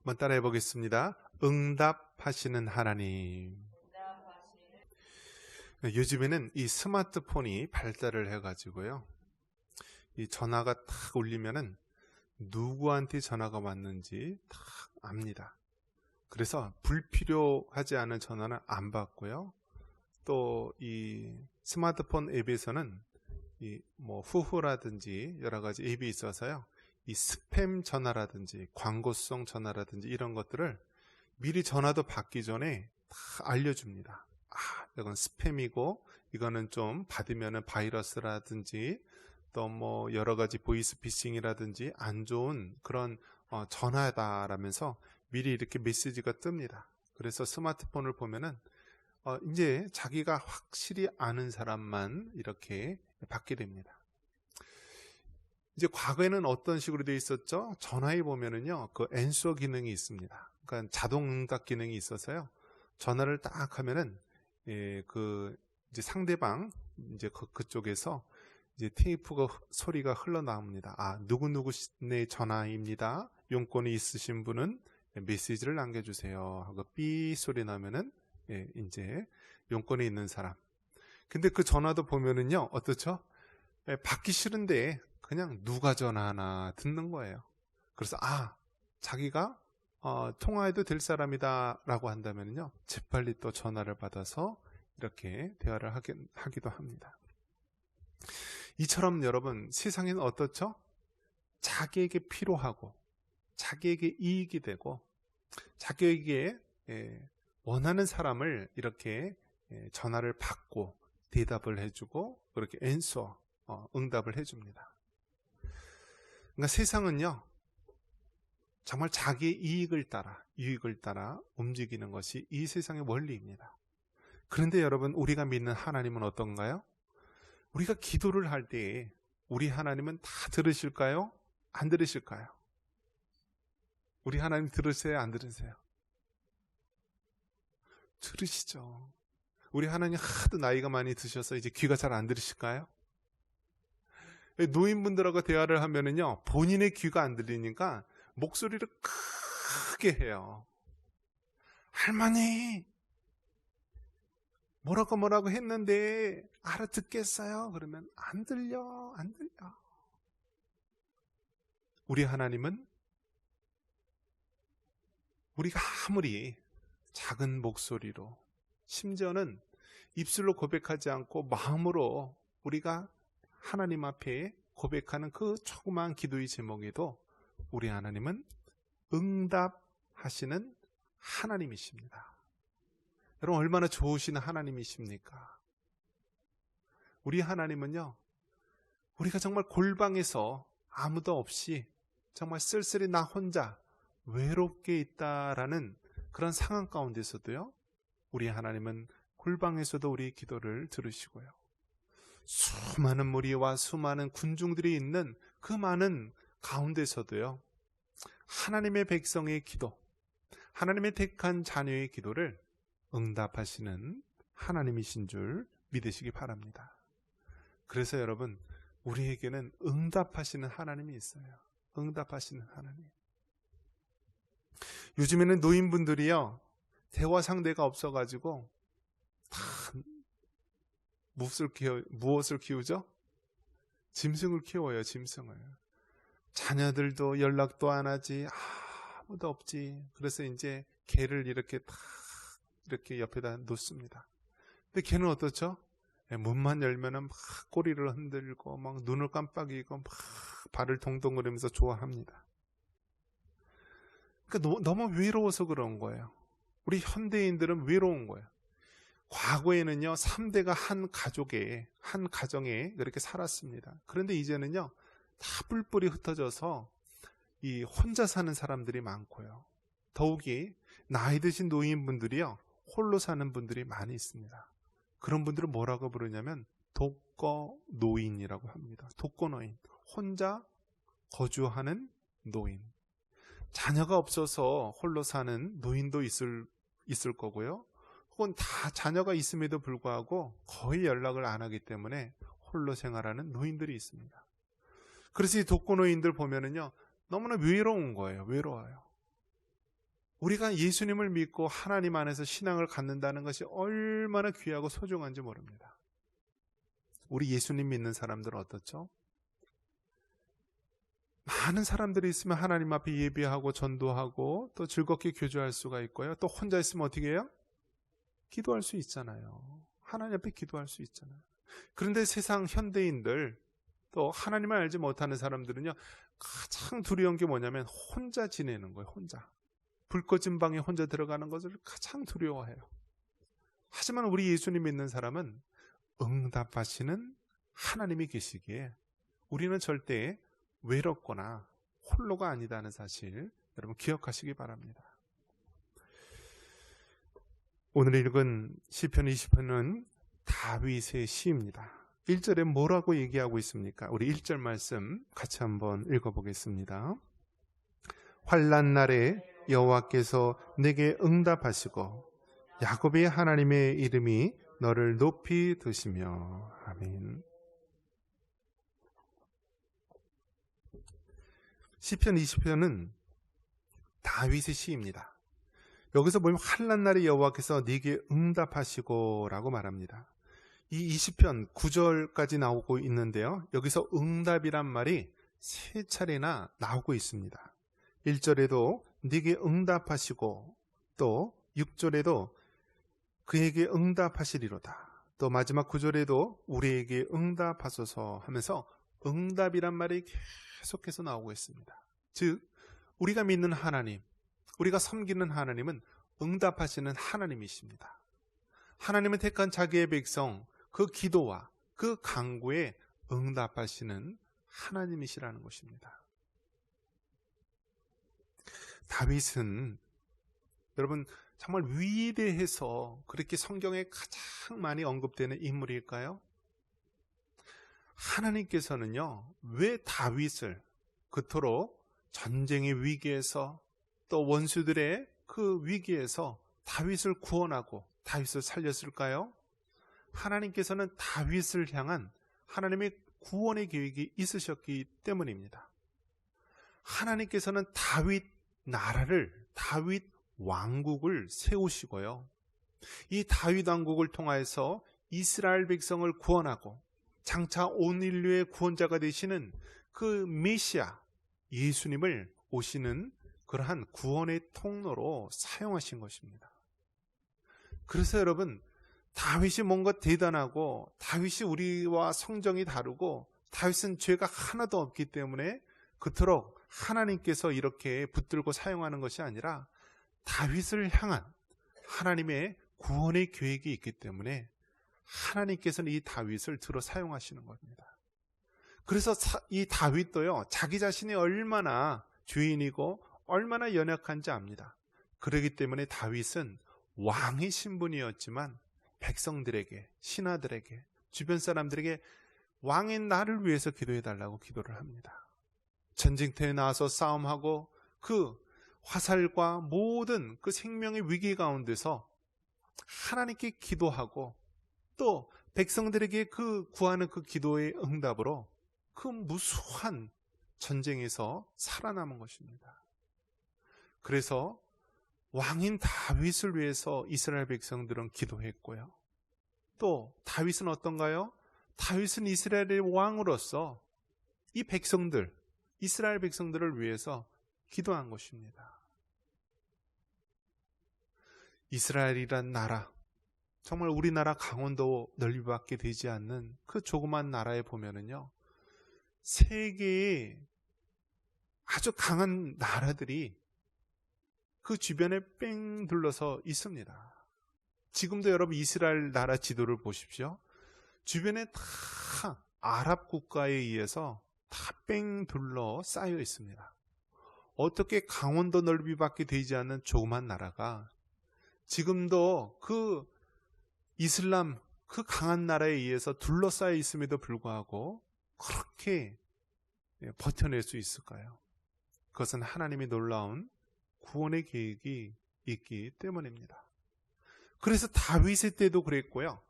한번 따라해 보겠습니다. 응답하시는 하나님. 요즘에는 이 스마트폰이 발달을 해가지고요. 이 전화가 탁 울리면은 누구한테 전화가 왔는지 탁 압니다. 그래서 불필요하지 않은 전화는 안 받고요. 또 이 스마트폰 앱에서는 이 뭐 후후라든지 여러 가지 앱이 있어서요. 이 스팸 전화라든지 광고성 전화라든지 이런 것들을 미리 전화도 받기 전에 다 알려줍니다. 아, 이건 스팸이고 이거는 좀 받으면은 바이러스라든지 또 뭐 여러 가지 보이스피싱이라든지 안 좋은 그런 전화다라면서 미리 이렇게 메시지가 뜹니다. 그래서 스마트폰을 보면은 이제 자기가 확실히 아는 사람만 이렇게 받게 됩니다. 이제 과거에는 어떤 식으로 되어 있었죠? 전화에 보면은요, 그 앤서 기능이 있습니다. 그러니까 자동 응답 기능이 있어서요. 전화를 딱 하면은 그 이제 상대방 이제 그쪽에서 이제 테이프가 소리가 흘러나옵니다. 아, 누구누구네 전화입니다. 용건이 있으신 분은 메시지를 남겨주세요. 하고 삐 소리 나면은 이제 용건이 있는 사람. 근데 그 전화도 보면은요, 어떻죠? 받기 싫은데 그냥 누가 전화하나 듣는 거예요. 그래서 자기가 통화해도 될 사람이다 라고 한다면요, 재빨리 또 전화를 받아서 이렇게 대화를 하기도 합니다. 이처럼 여러분, 세상에는 어떻죠? 자기에게 필요하고 자기에게 이익이 되고 자기에게 원하는 사람을 이렇게 전화를 받고 대답을 해주고 그렇게 응답을 해줍니다. 그러니까 세상은요, 정말 자기의 유익을 따라 움직이는 것이 이 세상의 원리입니다. 그런데 여러분, 우리가 믿는 하나님은 어떤가요? 우리가 기도를 할 때 우리 하나님은 다 들으실까요? 안 들으실까요? 우리 하나님 들으세요? 안 들으세요? 들으시죠. 우리 하나님 하도 나이가 많이 드셔서 이제 귀가 잘 안 들으실까요? 노인분들하고 대화를 하면은요, 본인의 귀가 안 들리니까 목소리를 크게 해요. 할머니, 뭐라고 했는데 알아듣겠어요? 그러면 안 들려. 우리 하나님은 우리가 아무리 작은 목소리로, 심지어는 입술로 고백하지 않고 마음으로 우리가 하나님 앞에 고백하는 그 조그마한 기도의 제목에도 우리 하나님은 응답하시는 하나님이십니다. 여러분, 얼마나 좋으신 하나님이십니까? 우리 하나님은요, 우리가 정말 골방에서 아무도 없이 정말 쓸쓸히 나 혼자 외롭게 있다라는 그런 상황 가운데서도요, 우리 하나님은 골방에서도 우리의 기도를 들으시고요, 수많은 무리와 수많은 군중들이 있는 그 많은 가운데서도요, 하나님의 백성의 기도, 하나님의 택한 자녀의 기도를 응답하시는 하나님이신 줄 믿으시기 바랍니다. 그래서 여러분, 우리에게는 응답하시는 하나님이 있어요. 응답하시는 하나님. 요즘에는 노인분들이요, 대화 상대가 없어가지고 다 무엇을 키우죠? 짐승을 키워요. 짐승을. 자녀들도 연락도 안 하지, 아무도 없지. 그래서 이제 개를 이렇게 다 이렇게 옆에다 놓습니다. 근데 개는 어떻죠? 문만 열면은 막 꼬리를 흔들고 막 눈을 깜빡이고 막 발을 동동거리면서 좋아합니다. 그러니까 너무 외로워서 그런 거예요. 우리 현대인들은 외로운 거예요. 과거에는요, 3대가 한 가정에 그렇게 살았습니다. 그런데 이제는요, 다 뿔뿔이 흩어져서 이 혼자 사는 사람들이 많고요. 더욱이 나이 드신 노인분들이요, 홀로 사는 분들이 많이 있습니다. 그런 분들은 뭐라고 부르냐면 독거노인이라고 합니다. 독거노인, 혼자 거주하는 노인. 자녀가 없어서 홀로 사는 노인도 있을 거고요. 혹은 다 자녀가 있음에도 불구하고 거의 연락을 안 하기 때문에 홀로 생활하는 노인들이 있습니다. 그래서 이 독거노인들 보면은요, 너무나 외로운 거예요. 외로워요. 우리가 예수님을 믿고 하나님 안에서 신앙을 갖는다는 것이 얼마나 귀하고 소중한지 모릅니다. 우리 예수님 믿는 사람들은 어떻죠? 많은 사람들이 있으면 하나님 앞에 예배하고 전도하고 또 즐겁게 교제할 수가 있고요. 또 혼자 있으면 어떻게 해요? 기도할 수 있잖아요. 하나님 앞에 기도할 수 있잖아요. 그런데 세상 현대인들, 또 하나님을 알지 못하는 사람들은요, 가장 두려운 게 뭐냐면 혼자 지내는 거예요. 혼자. 불 꺼진 방에 혼자 들어가는 것을 가장 두려워해요. 하지만 우리 예수님 믿는 사람은 응답하시는 하나님이 계시기에 우리는 절대 외롭거나 홀로가 아니다는 사실 여러분 기억하시기 바랍니다. 오늘 읽은 시편 20편은 다윗의 시입니다. 1절에 뭐라고 얘기하고 있습니까? 우리 1절 말씀 같이 한번 읽어보겠습니다. 환난 날에 여호와께서 내게 응답하시고 야곱의 하나님의 이름이 너를 높이 드시며. 아멘. 시편 20편은 다윗의 시입니다. 여기서 보면 환난 날에 여호와께서 네게 응답하시고 라고 말합니다. 이 20편 9절까지 나오고 있는데요, 여기서 응답이란 말이 3차례나 나오고 있습니다. 1절에도 네게 응답하시고, 또 6절에도 그에게 응답하시리로다, 또 마지막 9절에도 우리에게 응답하소서 하면서 응답이란 말이 계속해서 나오고 있습니다. 즉 우리가 믿는 하나님, 우리가 섬기는 하나님은 응답하시는 하나님이십니다. 하나님은 택한 자기의 백성, 그 기도와 그 간구에 응답하시는 하나님이시라는 것입니다. 다윗은 여러분 정말 위대해서 그렇게 성경에 가장 많이 언급되는 인물일까요? 하나님께서는요, 왜 다윗을 그토록 전쟁의 위기에서 또 원수들의 그 위기에서 다윗을 구원하고 다윗을 살렸을까요? 하나님께서는 다윗을 향한 하나님의 구원의 계획이 있으셨기 때문입니다. 하나님께서는 다윗 나라를, 다윗 왕국을 세우시고요, 이 다윗 왕국을 통하여서 이스라엘 백성을 구원하고 장차 온 인류의 구원자가 되시는 그 메시아 예수님을 오시는 그러한 구원의 통로로 사용하신 것입니다. 그래서 여러분, 다윗이 뭔가 대단하고 다윗이 우리와 성정이 다르고 다윗은 죄가 하나도 없기 때문에 그토록 하나님께서 이렇게 붙들고 사용하는 것이 아니라 다윗을 향한 하나님의 구원의 계획이 있기 때문에 하나님께서는 이 다윗을 들어 사용하시는 겁니다. 그래서 이 다윗도요, 자기 자신이 얼마나 죄인이고 얼마나 연약한지 압니다. 그렇기 때문에 다윗은 왕의 신분이었지만 백성들에게, 신하들에게, 주변 사람들에게 왕인 나를 위해서 기도해달라고 기도를 합니다. 전쟁터에 나와서 싸움하고 그 화살과 모든 그 생명의 위기 가운데서 하나님께 기도하고 또 백성들에게 그 구하는 그 기도의 응답으로 그 무수한 전쟁에서 살아남은 것입니다. 그래서 왕인 다윗을 위해서 이스라엘 백성들은 기도했고요, 또 다윗은 어떤가요? 다윗은 이스라엘의 왕으로서 이 백성들, 이스라엘 백성들을 위해서 기도한 것입니다. 이스라엘이란 나라, 정말 우리나라 강원도 넓이밖에 되지 않는 그 조그만 나라에 보면은요, 세계의 아주 강한 나라들이 그 주변에 뺑 둘러서 있습니다. 지금도 여러분 이스라엘 나라 지도를 보십시오. 주변에 다 아랍 국가에 의해서 다 뺑 둘러 쌓여 있습니다. 어떻게 강원도 넓이밖에 되지 않는 조그만 나라가 지금도 그 이슬람 그 강한 나라에 의해서 둘러싸여 있음에도 불구하고 그렇게 버텨낼 수 있을까요? 그것은 하나님의 놀라운 구원의 계획이 있기 때문입니다. 그래서 다윗의 때도 그랬고요,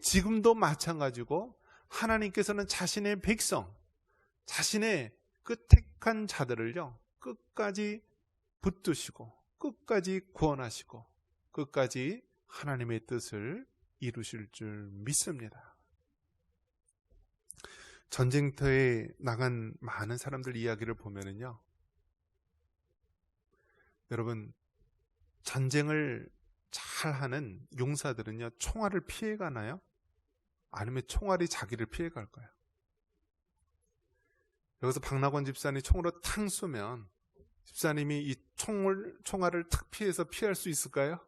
지금도 마찬가지고 하나님께서는 자신의 백성, 자신의 그 택한 자들을요 끝까지 붙드시고 끝까지 구원하시고 끝까지 하나님의 뜻을 이루실 줄 믿습니다. 전쟁터에 나간 많은 사람들 이야기를 보면은요, 여러분, 전쟁을 잘하는 용사들은요, 총알을 피해 가나요? 아니면 총알이 자기를 피해 갈까요? 여기서 박낙원 집사님이 총으로 탕 쏘면 집사님이 이 총알을 탁 피해서 피할 수 있을까요?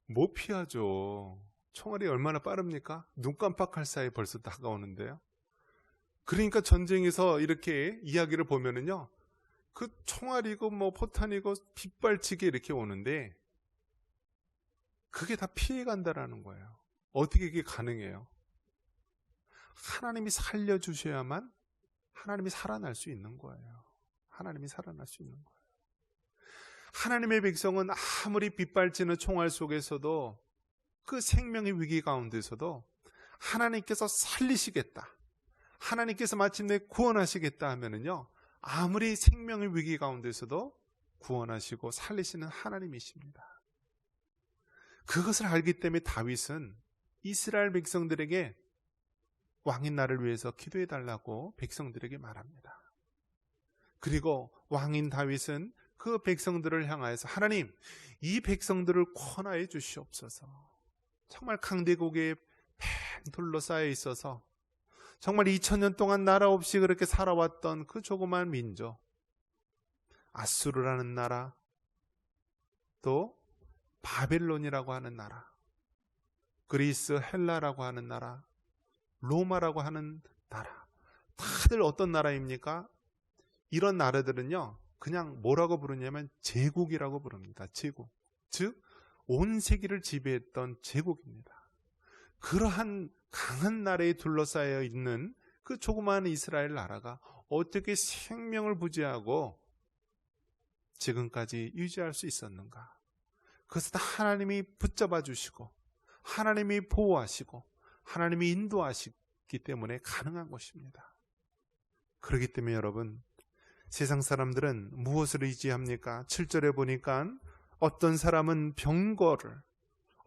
못 피하죠. 총알이 얼마나 빠릅니까? 눈 깜빡할 사이에 벌써 다가오는데요. 그러니까 전쟁에서 이렇게 이야기를 보면은요, 그 총알이고 뭐 포탄이고 빗발치게 이렇게 오는데 그게 다 피해간다라는 거예요. 어떻게 이게 가능해요? 하나님이 살려주셔야만 하나님이 살아날 수 있는 거예요. 하나님이 살아날 수 있는 거예요. 하나님의 백성은 아무리 빗발치는 총알 속에서도 그 생명의 위기 가운데서도 하나님께서 살리시겠다, 하나님께서 마침내 구원하시겠다 하면은요, 아무리 생명의 위기 가운데서도 구원하시고 살리시는 하나님이십니다. 그것을 알기 때문에 다윗은 이스라엘 백성들에게 왕인 나를 위해서 기도해 달라고 백성들에게 말합니다. 그리고 왕인 다윗은 그 백성들을 향하여서 하나님, 이 백성들을 권하여 주시옵소서. 정말 강대국에 팽 둘러싸여 있어서 정말 2000년 동안 나라 없이 그렇게 살아왔던 그 조그만 민족, 아수르라는 나라, 또 바벨론이라고 하는 나라, 그리스, 헬라라고 하는 나라, 로마라고 하는 나라, 다들 어떤 나라입니까? 이런 나라들은요, 그냥 뭐라고 부르냐면 제국이라고 부릅니다. 제국. 즉 온 세계를 지배했던 제국입니다. 그러한 강한 나라에 둘러싸여 있는 그 조그마한 이스라엘 나라가 어떻게 생명을 부지하고 지금까지 유지할 수 있었는가? 그것은 하나님이 붙잡아 주시고 하나님이 보호하시고 하나님이 인도하시기 때문에 가능한 것입니다. 그렇기 때문에 여러분, 세상 사람들은 무엇을 의지합니까? 7절에 보니까 어떤 사람은 병거를,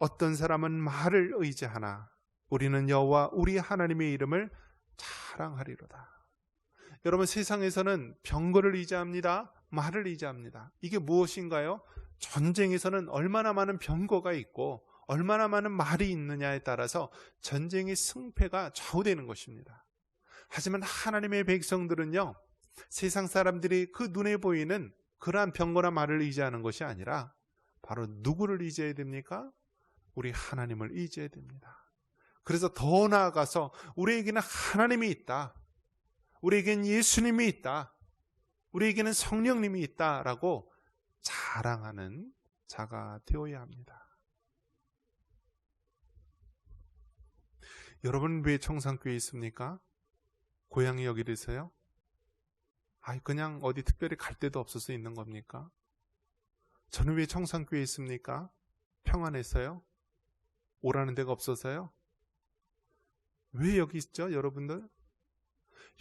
어떤 사람은 말을 의지하나 우리는 여호와 우리 하나님의 이름을 자랑하리로다. 여러분, 세상에서는 병거를 의지합니다. 말을 의지합니다. 이게 무엇인가요? 전쟁에서는 얼마나 많은 병거가 있고 얼마나 많은 말이 있느냐에 따라서 전쟁의 승패가 좌우되는 것입니다. 하지만 하나님의 백성들은요, 세상 사람들이 그 눈에 보이는 그러한 병거나 말을 의지하는 것이 아니라 바로 누구를 의지해야 됩니까? 우리 하나님을 의지해야 됩니다. 그래서 더 나아가서 우리에게는 하나님이 있다, 우리에게는 예수님이 있다, 우리에게는 성령님이 있다라고 자랑하는 자가 되어야 합니다. 여러분 왜 청산교회에 있습니까? 고향이 여기라서요? 그냥 어디 특별히 갈 데도 없어서 있는 겁니까? 저는 왜 청산교회에 있습니까? 평안해서요? 오라는 데가 없어서요? 왜 여기 있죠, 여러분들?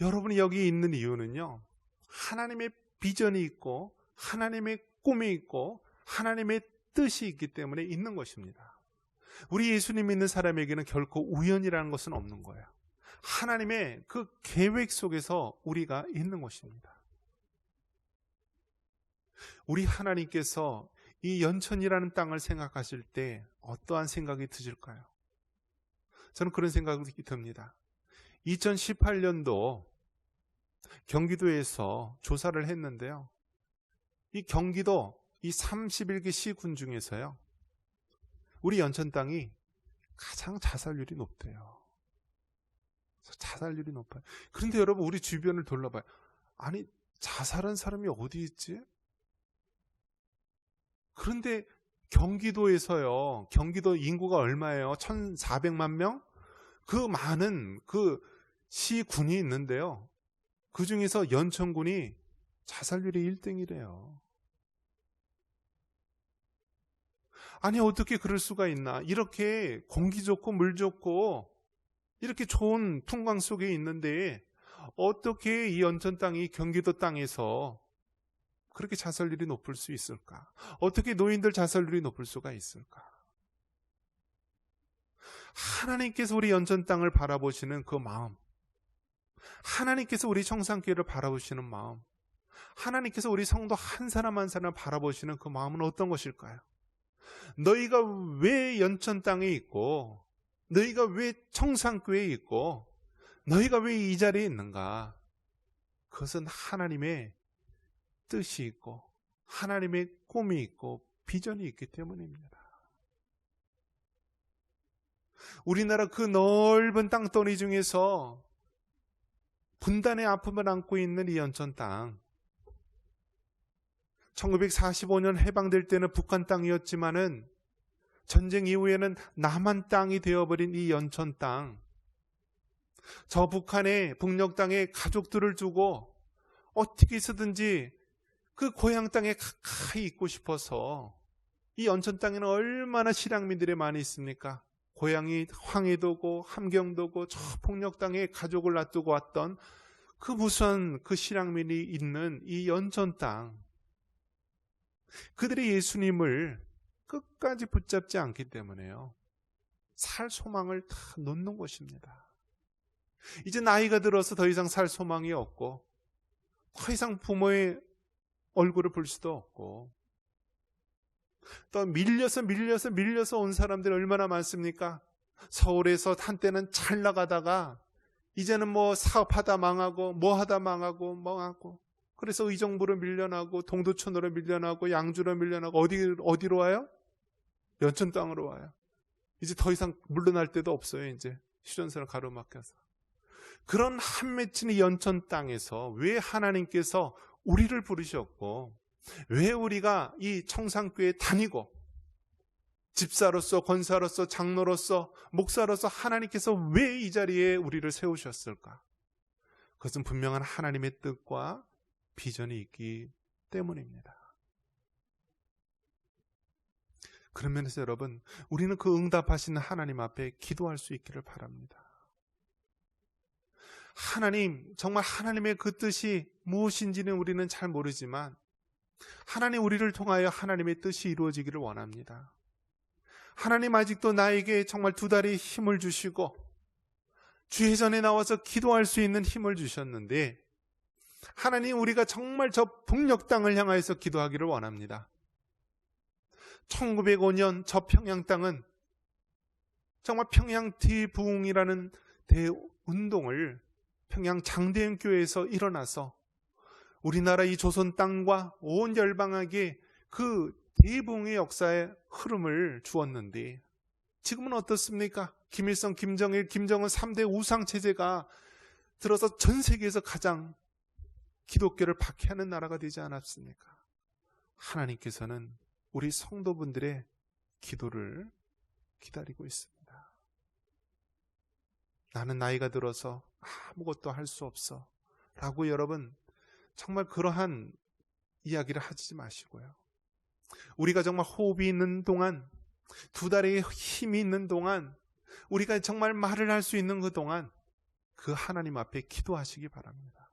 여러분이 여기 있는 이유는요, 하나님의 비전이 있고 하나님의 꿈이 있고 하나님의 뜻이 있기 때문에 있는 것입니다. 우리 예수님 믿는 사람에게는 결코 우연이라는 것은 없는 거예요. 하나님의 그 계획 속에서 우리가 있는 것입니다. 우리 하나님께서 이 연천이라는 땅을 생각하실 때 어떠한 생각이 드실까요? 저는 그런 생각이 듭니다. 2018년도 경기도에서 조사를 했는데요, 이 경기도 이 31개 시군 중에서요, 우리 연천 땅이 가장 자살률이 높대요. 자살률이 높아요. 그런데 여러분, 우리 주변을 둘러봐요. 아니, 자살한 사람이 어디 있지? 그런데 경기도에서요, 경기도 인구가 얼마예요? 1,400만 명? 그 많은 그 시군이 있는데요, 그 중에서 연천군이 자살률이 1등이래요. 아니, 어떻게 그럴 수가 있나? 이렇게 공기 좋고 물 좋고 이렇게 좋은 풍광 속에 있는데 어떻게 이 연천 땅이 경기도 땅에서 그렇게 자살률이 높을 수 있을까? 어떻게 노인들 자살률이 높을 수가 있을까? 하나님께서 우리 연천 땅을 바라보시는 그 마음, 하나님께서 우리 청산교회를 바라보시는 마음, 하나님께서 우리 성도 한 사람 한 사람 바라보시는 그 마음은 어떤 것일까요? 너희가 왜 연천 땅에 있고, 너희가 왜 청산교회에 있고, 너희가 왜 이 자리에 있는가? 그것은 하나님의 뜻이 있고 하나님의 꿈이 있고 비전이 있기 때문입니다. 우리나라 그 넓은 땅덩이 중에서 분단의 아픔을 안고 있는 이 연천 땅, 1945년 해방될 때는 북한 땅이었지만은 전쟁 이후에는 남한 땅이 되어버린 이 연천 땅, 저 북한의 북녘 땅에 가족들을 두고 어떻게 해서든지 그 고향 땅에 가까이 있고 싶어서, 이 연천 땅에는 얼마나 실향민들이 많이 있습니까? 고향이 황해도고 함경도고 저 폭력 땅에 가족을 놔두고 왔던 그 무수한 그 실향민이 있는 이 연천 땅, 그들이 예수님을 끝까지 붙잡지 않기 때문에요, 살 소망을 다 놓는 것입니다. 이제 나이가 들어서 더 이상 살 소망이 없고, 더 이상 부모의 얼굴을 볼 수도 없고, 또 밀려서 온 사람들이 얼마나 많습니까? 서울에서 한때는 잘 나가다가 이제는 뭐 사업하다 망하고 뭐 하다 망하고 그래서 의정부로 밀려나고 동두천으로 밀려나고 양주로 밀려나고 어디로 와요? 연천 땅으로 와요. 이제 더 이상 물러날 데도 없어요. 이제 휴전선을 가로막혀서. 그런 한 맺힌 이 연천 땅에서 왜 하나님께서 우리를 부르셨고, 왜 우리가 이 청산교회에 다니고 집사로서 권사로서 장로로서 목사로서 하나님께서 왜 이 자리에 우리를 세우셨을까? 그것은 분명한 하나님의 뜻과 비전이 있기 때문입니다. 그런 면에서 여러분, 우리는 그 응답하시는 하나님 앞에 기도할 수 있기를 바랍니다. 하나님, 정말 하나님의 그 뜻이 무엇인지는 우리는 잘 모르지만 하나님, 우리를 통하여 하나님의 뜻이 이루어지기를 원합니다. 하나님, 아직도 나에게 정말 두 다리 힘을 주시고 주의 전에 나와서 기도할 수 있는 힘을 주셨는데, 하나님, 우리가 정말 저 북녘 땅을 향하여서 기도하기를 원합니다. 1905년 저 평양 땅은 정말 평양 대부흥이라는 대운동을 평양 장대현 교회에서 일어나서 우리나라 이 조선 땅과 온 열방에게 그 대부흥의 역사의 흐름을 주었는데, 지금은 어떻습니까? 김일성, 김정일, 김정은 3대 우상체제가 들어서 전 세계에서 가장 기독교를 박해하는 나라가 되지 않았습니까? 하나님께서는 우리 성도분들의 기도를 기다리고 있습니다. 나는 나이가 들어서 아무것도 할 수 없어 라고 여러분, 정말 그러한 이야기를 하지 마시고요, 우리가 정말 호흡이 있는 동안, 두 다리에 힘이 있는 동안, 우리가 정말 말을 할 수 있는 그 동안 그 하나님 앞에 기도하시기 바랍니다.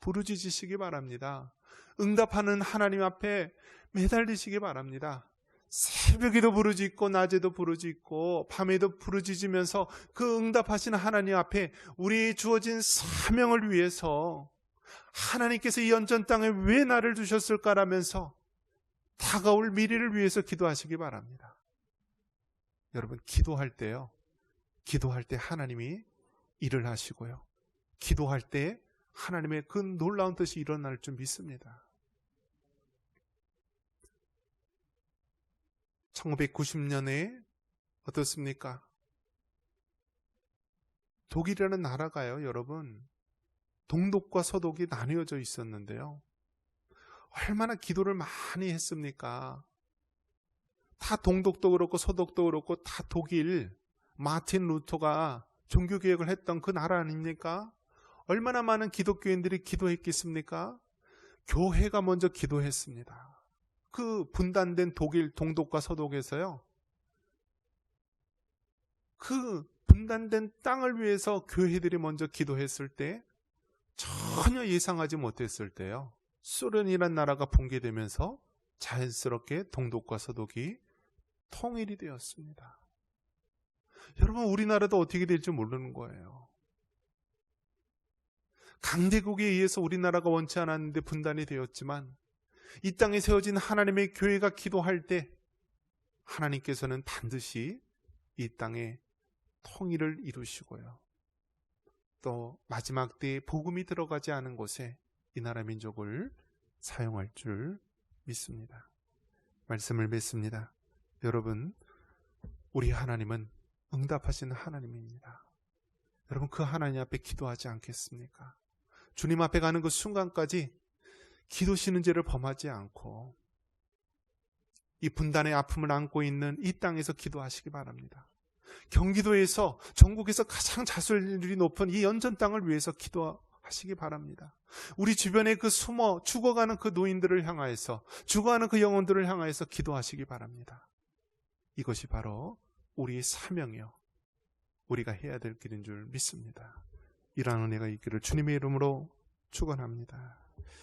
부르짖으시기 바랍니다. 응답하는 하나님 앞에 매달리시기 바랍니다. 새벽에도 부르짖고 낮에도 부르짖고 밤에도 부르짖으면서 그 응답하시는 하나님 앞에 우리 주어진 사명을 위해서, 하나님께서 이 연천 땅에 왜 나를 두셨을까라면서 다가올 미래를 위해서 기도하시기 바랍니다. 여러분, 기도할 때요, 기도할 때 하나님이 일을 하시고요, 기도할 때 하나님의 그 놀라운 뜻이 일어날 줄 믿습니다. 1990년에 어떻습니까? 독일이라는 나라가요, 여러분, 동독과 서독이 나뉘어져 있었는데요, 얼마나 기도를 많이 했습니까? 다 동독도 그렇고 서독도 그렇고 다 독일, 마틴 루터가 종교개혁을 했던 그 나라 아닙니까? 얼마나 많은 기독교인들이 기도했겠습니까? 교회가 먼저 기도했습니다. 그 분단된 독일 동독과 서독에서요, 그 분단된 땅을 위해서 교회들이 먼저 기도했을 때, 전혀 예상하지 못했을 때요, 소련이란 나라가 붕괴되면서 자연스럽게 동독과 서독이 통일이 되었습니다. 여러분, 우리나라도 어떻게 될지 모르는 거예요. 강대국에 의해서 우리나라가 원치 않았는데 분단이 되었지만 이 땅에 세워진 하나님의 교회가 기도할 때 하나님께서는 반드시 이 땅에 통일을 이루시고요. 또 마지막 때에 복음이 들어가지 않은 곳에 이 나라 민족을 사용할 줄 믿습니다. 말씀을 맺습니다. 여러분, 우리 하나님은 응답하시는 하나님입니다. 여러분, 그 하나님 앞에 기도하지 않겠습니까? 주님 앞에 가는 그 순간까지 기도 쉬는 죄를 범하지 않고 이 분단의 아픔을 안고 있는 이 땅에서 기도하시기 바랍니다. 경기도에서 전국에서 가장 자살률이 높은 이 연천 땅을 위해서 기도하시기 바랍니다. 우리 주변에 그 숨어 죽어가는 그 노인들을 향하여서, 죽어가는 그 영혼들을 향하여서 기도하시기 바랍니다. 이것이 바로 우리의 사명이요, 우리가 해야 될 길인 줄 믿습니다. 이러한 은혜가 있기를 주님의 이름으로 축원합니다.